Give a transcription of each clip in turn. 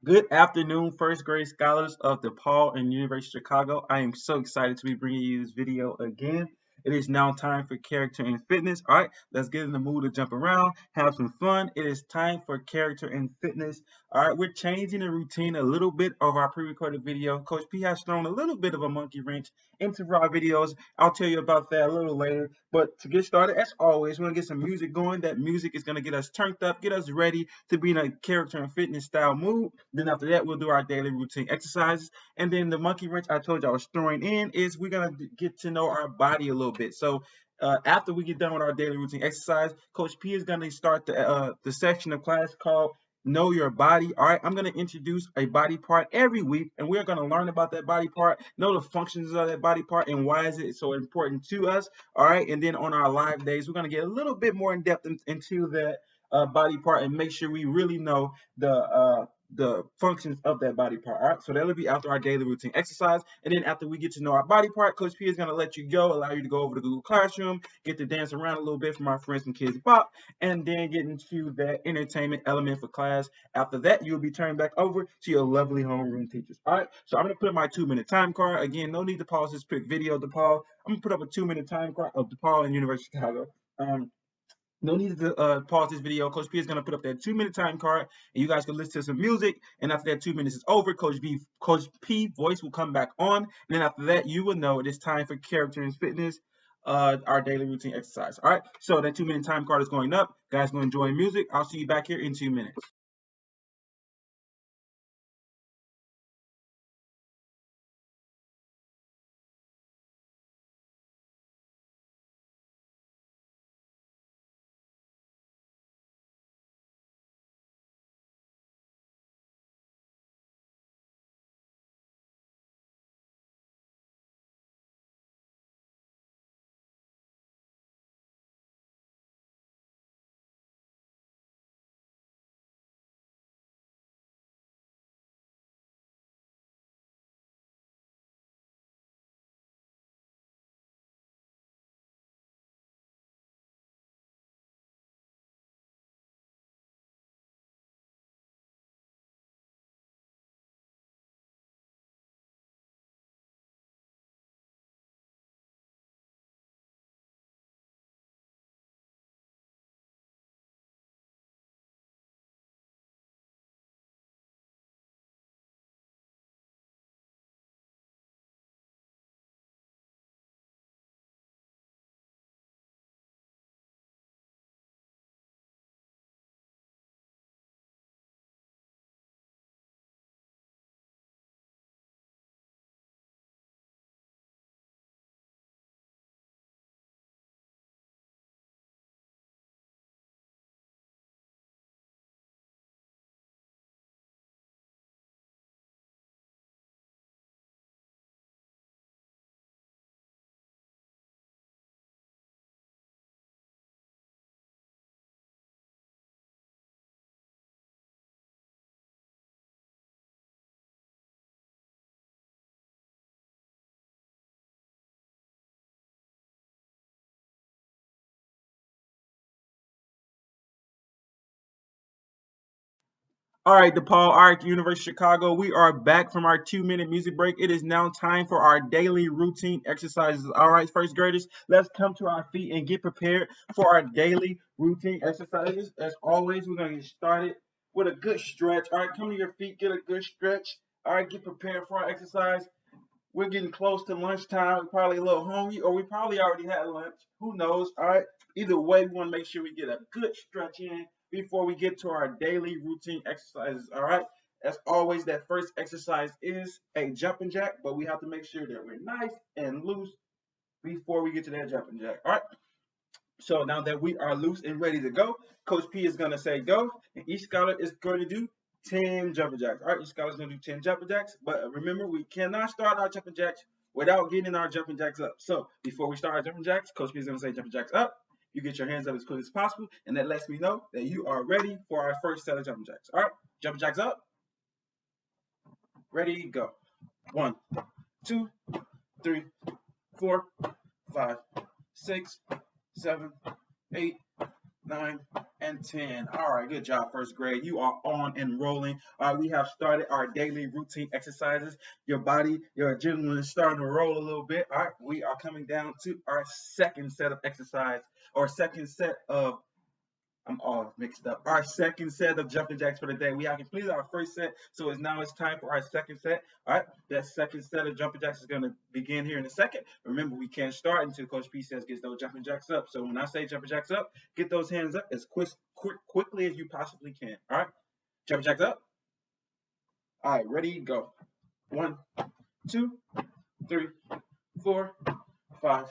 Good afternoon, first grade scholars of DePaul and University of Chicago. I am so excited to be bringing you this video again. It is now time for character and fitness. All right, let's get in the mood to jump around, have some fun. It is time for character and fitness. All right, we're changing the routine a little bit of our pre-recorded video. Coach P has thrown a little bit of a monkey wrench into our videos. I'll tell you about that a little later. But to get started, as always, we're gonna get some music going. That music is gonna get us turned up, get us ready to be in a character and fitness style mood. Then after that, we'll do our daily routine exercises. And then the monkey wrench I told you I was throwing in is we're gonna get to know our body a little bit. So after we get done with our daily routine exercise, Coach P is gonna start the section of class called Know Your Body. All right, I'm gonna introduce a body part every week, and we're gonna learn about that body part, know the functions of that body part, and why is it so important to us. All right, and then on our live days, we're gonna get a little bit more in depth into that body part and make sure we really know the functions of that body part. All right, so that'll be after our daily routine exercise. And then after we get to know our body part, Coach P is going to let you go, allow you to go over to Google Classroom, get to dance around a little bit from our friends from Kids Pop, and then get into that entertainment element for class. After that, you'll be turned back over to your lovely homeroom teachers. All right, so I'm going to put my 2-minute time card. Again, no need to pause this quick video, DePaul. I'm going to put up a 2-minute time card of DePaul and University of Chicago. No need to pause this video. Coach P is going to put up that 2-minute time card, and you guys can listen to some music. And after that 2 minutes is over, Coach P voice will come back on. And then after that, you will know it is time for character and fitness, our daily routine exercise. All right. So that 2-minute time card is going up. Guys, going to enjoy music. I'll see you back here in 2 minutes. All right, DePaul, all right, University of Chicago. We are back from our 2-minute music break. It is now time for our daily routine exercises. All right, first graders, let's come to our feet and get prepared for our daily routine exercises. As always, we're going to get started with a good stretch. All right, come to your feet, get a good stretch. All right, get prepared for our exercise. We're getting close to lunchtime. We're probably a little hungry, or we probably already had lunch. Who knows? All right. Either way, we want to make sure we get a good stretch in before we get to our daily routine exercises. All right. As always, that first exercise is a jumping jack, but we have to make sure that we're nice and loose before we get to that jumping jack. All right. So now that we are loose and ready to go, Coach P is going to say go, and each scholar is going to do 10 jumping jacks. All right, each scholar is going to do 10 jumping jacks, but remember, we cannot start our jumping jacks without getting our jumping jacks up. So before we start our jumping jacks, Coach P is going to say jumping jacks up. You get your hands up as quick as possible, and that lets me know that you are ready for our first set of jumping jacks. All right, jumping jacks up. Ready, go. 1, 2, 3, 4, 5, 6, 7, 8, 9, and 10. All right, good job, first grade. You are on and rolling. All right, we have started our daily routine exercises. Your body, your adrenaline is starting to roll a little bit. All right, we are coming down to our second set of exercise, or second set of I'm all mixed up. Our second set of jumping jacks for the day. We have completed our first set, so it's time for our second set. All right, that second set of jumping jacks is going to begin here in a second. Remember, we can't start until Coach P says get those jumping jacks up. So when I say jumping jacks up, get those hands up as quickly as you possibly can. All right, jumping jacks up. All right, ready, go. 1, 2, 3, 4, 5,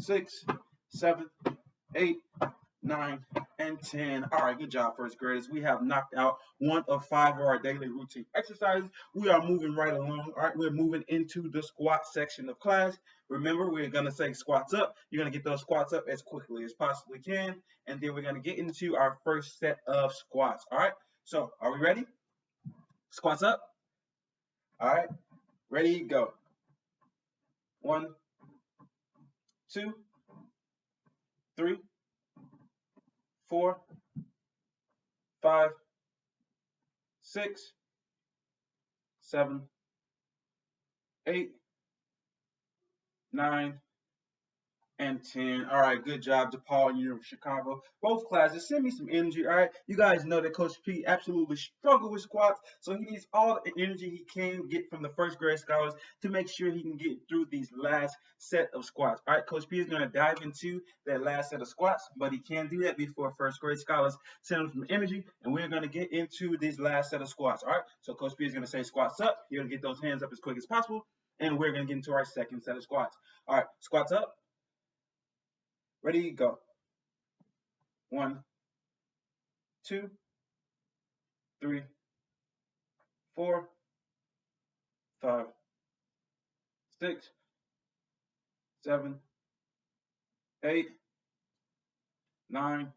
6, 7, 8, 9, and 10. All right, good job, first graders. We have knocked out 1 of 5 of our daily routine exercises. We are moving right along. All right, we're moving into the squat section of class. Remember, we're going to say squats up. You're going to get those squats up as quickly as possibly can. And then we're going to get into our first set of squats. All right, so are we ready? Squats up. All right, ready, go. 1, 2, 3, 4, 5, 6, 7, 8, 9, and 10. All right, good job, DePaul and University of Chicago. Both classes, send me some energy. All right, you guys know that Coach P absolutely struggled with squats, so he needs all the energy he can get from the first grade scholars to make sure he can get through these last set of squats. All right, Coach P is going to dive into that last set of squats, but he can't do that before first grade scholars send him some energy, and we're going to get into this last set of squats. All right, so Coach P is going to say squats up. You're going to get those hands up as quick as possible, and we're going to get into our second set of squats. All right, squats up. Ready, go. 1, 2, 3, 4, 5, 6, 7, 8, 9,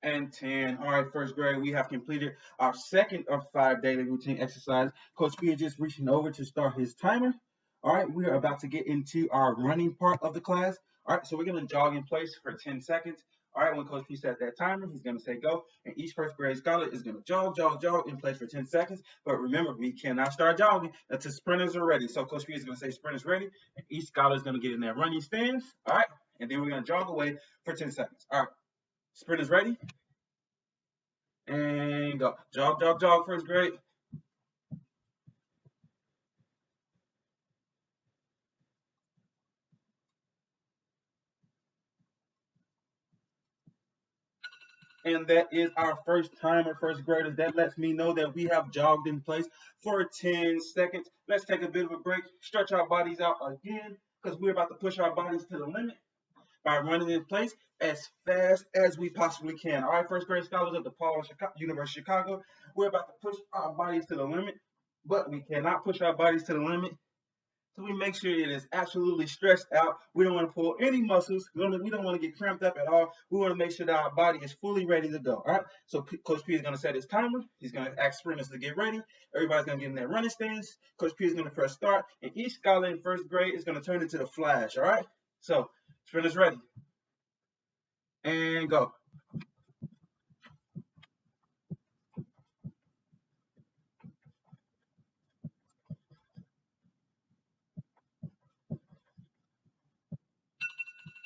and 10. All right, first grade, we have completed our second of 5 daily routine exercise. Coach P is just reaching over to start his timer. All right, we are about to get into our running part of the class. All right, so we're going to jog in place for 10 seconds. All right, when Coach P set that timer, he's going to say go, and each first grade scholar is going to jog in place for 10 seconds. But remember, we cannot start jogging until sprinters are ready. So Coach P is going to say sprinters ready, and each scholar is going to get in their running stance. All right, and then we're going to jog away for 10 seconds. All right, sprinters ready, and go. Jog, first grade. And that is our first timer, first graders. That lets me know that we have jogged in place for 10 seconds. Let's take a bit of a break, stretch our bodies out again, because we're about to push our bodies to the limit by running in place as fast as we possibly can. All right, first grade scholars of DePaul University of Chicago, we're about to push our bodies to the limit, but we cannot push our bodies to the limit so we make sure it is absolutely stretched out. We don't want to pull any muscles. We don't want to get cramped up at all. We want to make sure that our body is fully ready to go. All right. So Coach P is going to set his timer. He's going to ask sprinters to get ready. Everybody's going to get in their running stance. Coach P is going to press start, and each scholar in first grade is going to turn into the flash. All right. So sprinters ready, and go.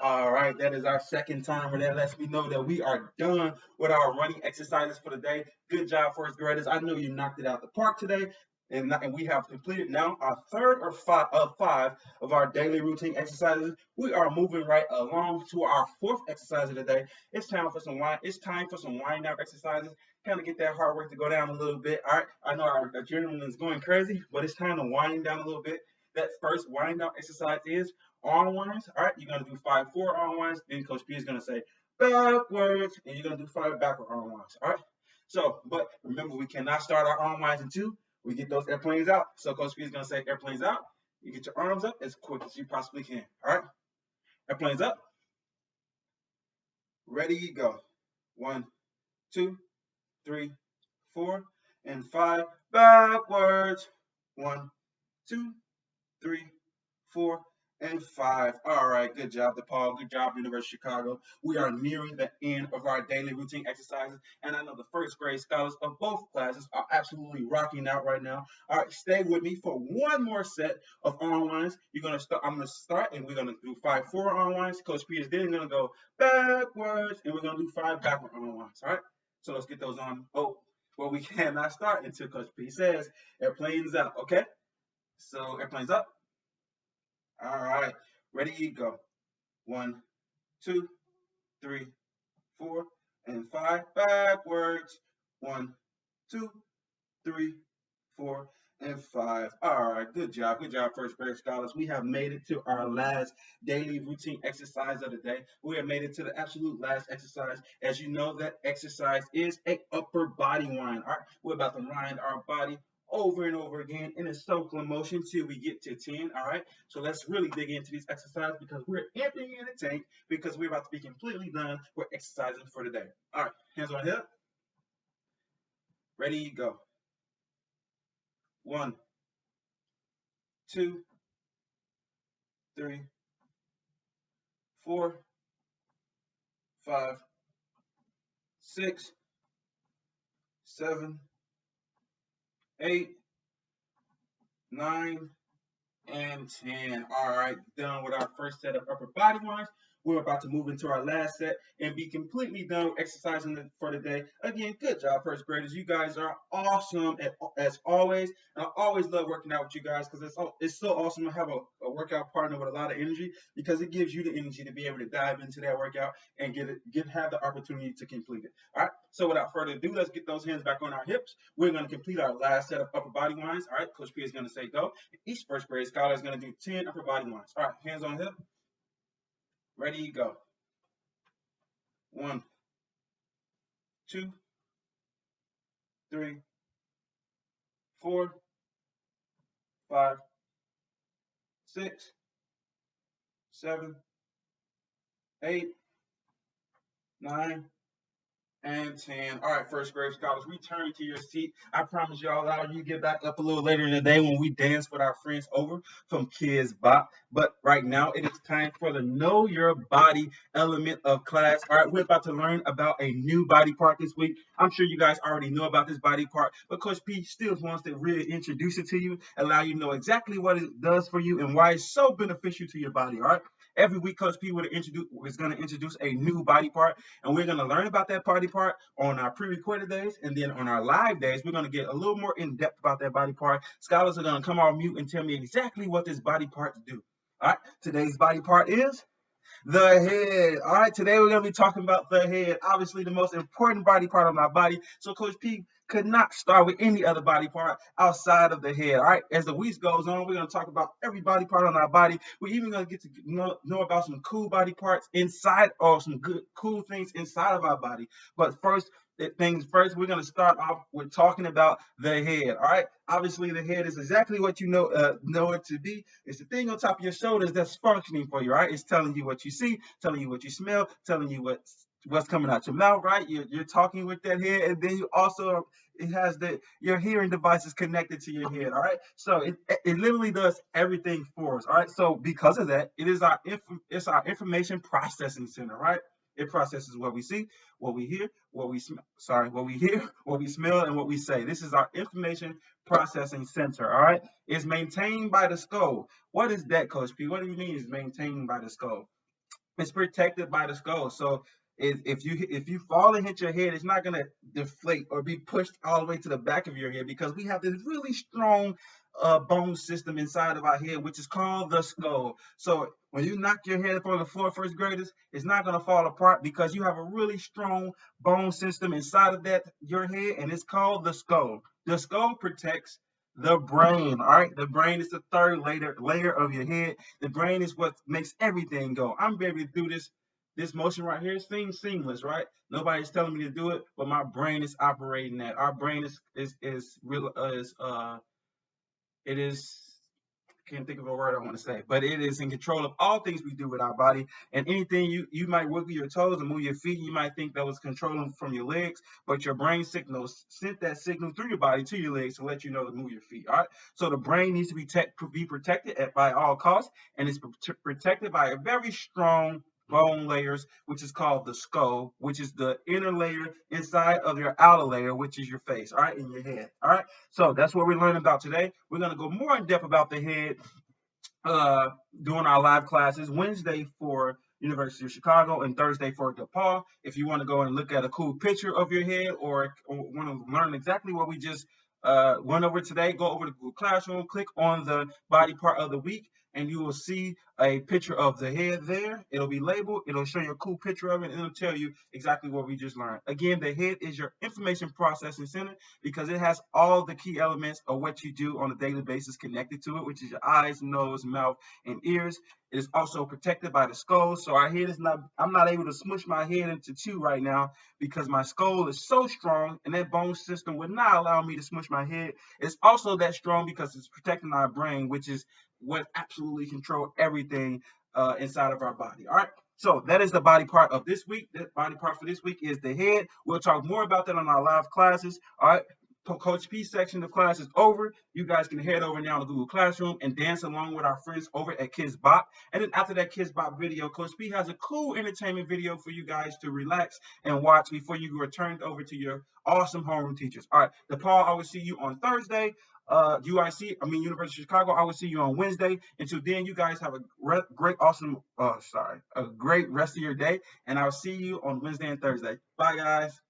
All right, that is our second timer. That lets me know that we are done with our running exercises for the day. Good job, first graders. I know you knocked it out the park today, and we have completed now our third or five of our daily routine exercises. We are moving right along to our fourth exercise of the day. It's time for some wind down exercises. Kind of get that hard work to go down a little bit. All right, I know our adrenaline is going crazy, but it's time to wind down a little bit. That first wind down exercise is arm winds. All right, you're gonna do 5 forward arm winds. Then Coach P is gonna say backwards, and you're gonna do 5 backward arm winds. All right. So, but remember, we cannot start our arm winds until we get those airplanes out. So Coach P is gonna say airplanes out. You get your arms up as quick as you possibly can. All right. Airplanes up. Ready, go. 1, 2, 3, 4, and 5 backwards. 1, 2, 3, 4, and 5. All right, good job, DePaul. Good job, University of Chicago. We are nearing the end of our daily routine exercises, and I know the first grade scholars of both classes are absolutely rocking out right now. All right, stay with me for one more set of arm lines. You're gonna start. I'm gonna start, and we're gonna do 5 forward arm lines. Coach P is then gonna go backwards, and we're gonna do 5 backward arm lines. All right, so let's get those on. Oh, well, we cannot start until Coach P says airplanes out. Okay, so airplanes up. All right, ready, you go. 1, 2, 3, 4, and 5 backwards. 1, 2, 3, 4, and 5. All right, good job, first grade scholars. We have made it to our last daily routine exercise of the day. We have made it to the absolute last exercise. As you know, that exercise is a upper body wind. All right, we're about to wind our body over and over again in a circular motion till we get to 10. All right, so let's really dig into these exercises because we're emptying in the tank because we're about to be completely done with exercising for the day. All right, hands on hip. Ready, go. 1, 2, 3, 4, 5, 6, 7, 8, 9, and 10. All right, done with our first set of upper body winds. We're about to move into our last set and be completely done with exercising for the day. Again, good job, first graders. You guys are awesome as always. And I always love working out with you guys because it's so awesome to have a workout partner with a lot of energy because it gives you the energy to be able to dive into that workout and have the opportunity to complete it. All right, so without further ado, let's get those hands back on our hips. We're going to complete our last set of upper body winds. All right, Coach P is going to say go. Each first grade scholar is going to do 10 upper body winds. All right, hands on hip. Ready, go. 1, 2, 3, 4, 5, 6, 7, 8, 9, and 10. All right, first grade scholars, return to your seat. I promise y'all, you get back up a little later in the day when we dance with our friends over from Kids Bop. But right now, it is time for the Know Your Body element of class. All right, we're about to learn about a new body part this week. I'm sure you guys already know about this body part, but Coach P still wants to really introduce it to you, allow you to know exactly what it does for you and why it's so beneficial to your body. All right. Every week, Coach P is going to introduce a new body part, and we're going to learn about that body part on our pre-recorded days, and then on our live days, we're going to get a little more in depth about that body part. Scholars are going to come on mute and tell me exactly what this body parts do. All right, today's body part is the head. All right, today we're going to be talking about the head, obviously the most important body part of my body. So Coach P could not start with any other body part outside of the head. All right, as the week goes on, we're going to talk about every body part on our body. We're even going to get to know about some cool body parts inside, or some good, cool things inside of our body. But first, we're going to start off with talking about the head. All right, obviously the head is exactly what you know it to be. It's the thing on top of your shoulders that's functioning for you. Right, it's telling you what you see, telling you what you smell, telling you what's coming out your mouth. Right, you're talking with that head, and then you also, it has your hearing devices connected to your head. All right, so it literally does everything for us. All right, so because of that, it's our information processing center. Right, it processes what we see, what we hear, what we hear, what we smell, and what we say. This is our information processing center. All right, it's maintained by the skull. What is that, Coach P? What do you mean it's maintained by the skull? It's protected by the skull. So if you fall and hit your head, it's not gonna deflate or be pushed all the way to the back of your head because we have this really strong bone system inside of our head, which is called the skull. So when you knock your head up on the floor, first graders, it's not gonna fall apart because you have a really strong bone system inside of your head, and it's called the skull. The skull protects the brain. All right, the brain is the third layer of your head. The brain is what makes everything go. I'm able to do this motion right here. It seems seamless, right? Nobody's telling me to do it, but my brain is operating that. Our brain is real it is can't think of a word I want to say, but it is in control of all things we do with our body. And anything you might wiggle your toes and move your feet, you might think that was controlling from your legs, but your brain signals sent that signal through your body to your legs to let you know to move your feet. All right. So the brain needs to be protected by all costs, and it's protected by a very strong bone layers, which is called the skull, which is the inner layer inside of your outer layer, which is your face, all right, in your head. All right. So that's what we're learning about today. We're going to go more in depth about the head uh, doing our live classes Wednesday for University of Chicago and Thursday for DePaul. If you want to go and look at a cool picture of your head or want to learn exactly what we just went over today, go over to Google Classroom, click on the body part of the week, and you will see a picture of the head there. It'll be labeled. It'll show you a cool picture of it, and it'll tell you exactly what we just learned. Again, the head is your information processing center because it has all the key elements of what you do on a daily basis connected to it, which is your eyes, nose, mouth, and ears. It is also protected by the skull. So our head is not, I'm not able to smush my head into two right now because my skull is so strong and that bone system would not allow me to smush my head. It's also that strong because it's protecting our brain, which is what absolutely control everything inside of our body. All right. So that is the body part of this week. The body part for this week is the head. We'll talk more about that on our live classes. All right. Coach P section of class is over. You guys can head over now to Google Classroom and dance along with our friends over at Kids Bop. And then after that Kids Bop video, Coach P has a cool entertainment video for you guys to relax and watch before you return over to your awesome homeroom teachers. All right, DePaul, I will see you on Thursday. University of Chicago, I will see you on Wednesday. Until then, you guys have a great rest of your day. And I'll see you on Wednesday and Thursday. Bye, guys.